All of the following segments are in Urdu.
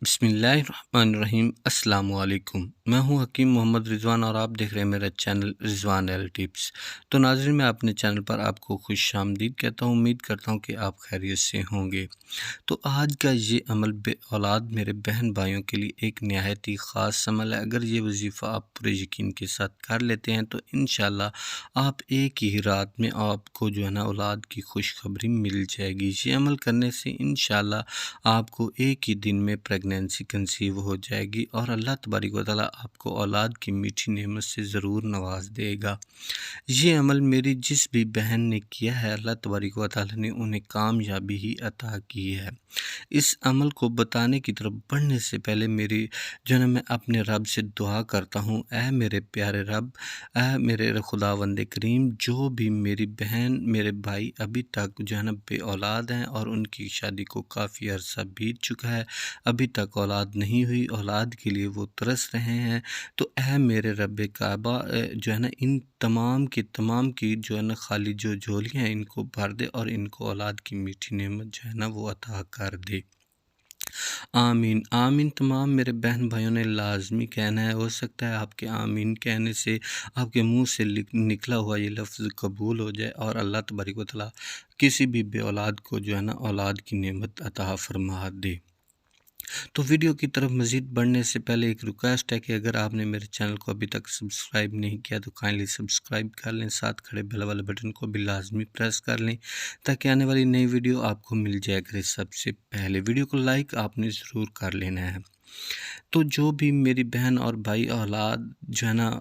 بسم اللہ الرحمن الرحیم۔ السلام علیکم، میں ہوں حکیم محمد رضوان اور آپ دیکھ رہے ہیں میرا چینل رضوان ایل ٹپس۔ تو ناظرین، میں اپنے چینل پر آپ کو خوش آمدید کہتا ہوں۔ امید کرتا ہوں کہ آپ خیریت سے ہوں گے۔ تو آج کا یہ عمل بے اولاد میرے بہن بھائیوں کے لیے ایک نہایت ہی خاص عمل ہے۔ اگر یہ وظیفہ آپ پورے یقین کے ساتھ کر لیتے ہیں تو انشاءاللہ آپ ایک ہی رات میں آپ کو اولاد کی خوشخبری مل جائے گی۔ یہ عمل کرنے سے انشاءاللہ آپ کو ایک ہی دن میں پریگنینسی کنسیو ہو جائے گی اور اللہ تبارک و تعالیٰ آپ کو اولاد کی میٹھی نعمت سے ضرور نواز دے گا۔ یہ عمل میری جس بھی بہن نے کیا ہے، اللہ تبارک و تعالیٰ نے انہیں کامیابی ہی عطا کی ہے۔ اس عمل کو بتانے کی طرف بڑھنے سے پہلے میں اپنے رب سے دعا کرتا ہوں، اے میرے پیارے رب، اے میرے خداوند کریم، جو بھی میری بہن میرے بھائی ابھی تک بے اولاد ہیں اور ان کی شادی کو کافی عرصہ بیت چکا ہے، ابھی تک اولاد نہیں ہوئی، اولاد کے لیے وہ ترس رہے ہیں، تو اے میرے رب کعبہ، ان تمام کی خالی جو جھولیاں ہیں ان کو بھر دے اور ان کو اولاد کی میٹھی نعمت وہ عطا کر دے۔ آمین آمین۔ تمام میرے بہن بھائیوں نے لازمی کہنا ہے۔ ہو سکتا ہے آپ کے آمین کہنے سے آپ کے منہ سے نکلا ہوا یہ لفظ قبول ہو جائے اور اللہ تبارک و تعالیٰ کسی بھی بے اولاد کو اولاد کی نعمت عطا فرما دے۔ تو ویڈیو کی طرف مزید بڑھنے سے پہلے ایک ریکویسٹ ہے کہ اگر آپ نے میرے چینل کو ابھی تک سبسکرائب نہیں کیا تو کائنڈلی سبسکرائب کر لیں، ساتھ کھڑے بیل والے بٹن کو بھی لازمی پریس کر لیں تاکہ آنے والی نئی ویڈیو آپ کو مل جائے کرے سب سے پہلے۔ ویڈیو کو لائک آپ نے ضرور کر لینا ہے۔ تو جو بھی میری بہن اور بھائی اولاد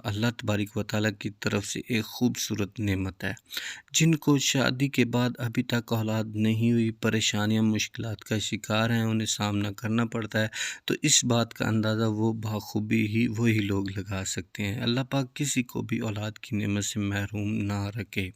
اللہ تبارک و تعالیٰ کی طرف سے ایک خوبصورت نعمت ہے، جن کو شادی کے بعد ابھی تک اولاد نہیں ہوئی، پریشانیاں مشکلات کا شکار ہیں، انہیں سامنا کرنا پڑتا ہے، تو اس بات کا اندازہ وہ بخوبی ہی وہی لوگ لگا سکتے ہیں۔ اللہ پاک کسی کو بھی اولاد کی نعمت سے محروم نہ رکھے۔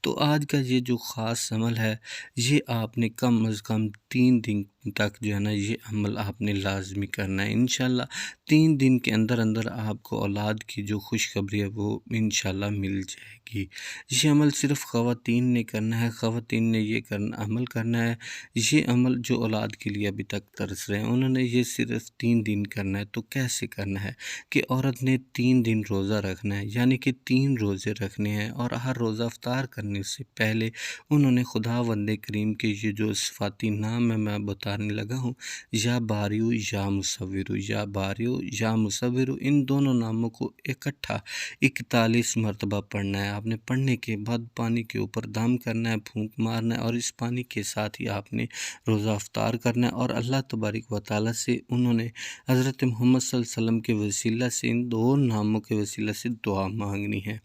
تو آج کا یہ جو خاص عمل ہے، یہ آپ نے کم از کم 3 دن تک یہ عمل آپ نے لازمی کرنا ہے۔ انشاءاللہ 3 دن کے اندر آپ کو اولاد کی جو خوشخبری ہے وہ انشاءاللہ مل جائے گی۔ یہ عمل صرف خواتین نے کرنا ہے، خواتین نے یہ عمل کرنا ہے۔ یہ عمل جو اولاد کے لیے ابھی تک ترس رہے ہیں، انہوں نے یہ صرف 3 دن کرنا ہے۔ تو کیسے کرنا ہے کہ عورت نے 3 دن روزہ رکھنا ہے، یعنی کہ 3 روزے رکھنے ہیں، اور ہر روزہ افطار کرنے سے پہلے انہوں نے خداوند کریم کے یہ جو صفاتی نام ہے میں بتانے لگا ہوں، یا باریو یا مصورو، یا باریو یا مصورو، ان دونوں ناموں کو اکٹھا 41 مرتبہ پڑھنا ہے۔ آپ نے پڑھنے کے بعد پانی کے اوپر دم کرنا ہے، پھونک مارنا ہے، اور اس پانی کے ساتھ ہی آپ نے روزہ افطار کرنا ہے، اور اللہ تبارک و تعالیٰ سے انہوں نے حضرت محمد صلی اللہ علیہ وسلم کے وسیلہ سے، ان 2 ناموں کے وسیلہ سے دعا مانگنی ہے۔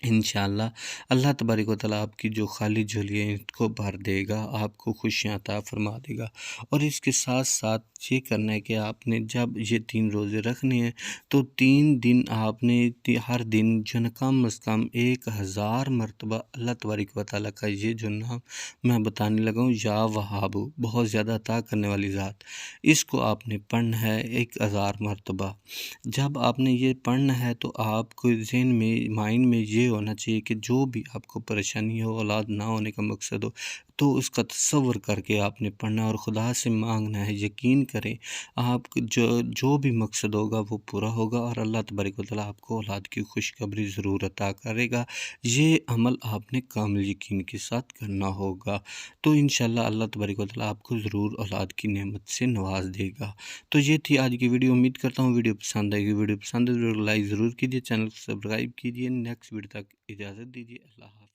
انشاءاللہ اللہ تبارک و تعالیٰ آپ کی جو خالی جھولی ہے ان کو بھر دے گا، آپ کو خوشیاں عطا فرما دے گا۔ اور اس کے ساتھ ساتھ یہ کرنا ہے کہ آپ نے جب یہ 3 روزے رکھنے ہیں تو 3 دن آپ نے ہر دن کم از کم 1000 مرتبہ اللہ تبارک و تعالیٰ کا یہ جو نام میں بتانے لگا ہوں، یا وہاب، بہت زیادہ عطا کرنے والی ذات، اس کو آپ نے پڑھنا ہے 1000 مرتبہ۔ جب آپ نے یہ پڑھنا ہے تو آپ کو ذہن میں، مائنڈ میں یہ ہونا چاہیے کہ جو بھی آپ کو پریشانی ہو، اولاد نہ ہونے کا مقصد ہو، تو اس کا تصور کر کے آپ نے پڑھنا ہے اور خدا سے مانگنا ہے۔ یقین کریں آپ جو بھی مقصد ہوگا وہ پورا ہوگا، اور اللہ تبارک و تعالیٰ آپ کو اولاد کی خوشخبری ضرور عطا کرے گا۔ یہ عمل آپ نے کامل یقین کے ساتھ کرنا ہوگا، تو انشاءاللہ اللہ تبارک و تعالیٰ آپ کو ضرور اولاد کی نعمت سے نواز دے گا۔ تو یہ تھی آج کی ویڈیو۔ امید کرتا ہوں ویڈیو پسند آئے گی۔ ویڈیو پسند ہے ضرور لائک ضرور کیجیے، چینل کو سبسکرائب کیجیے۔ نیکسٹ ویڈیو تک اجازت دیجیے۔ اللہ حافظ۔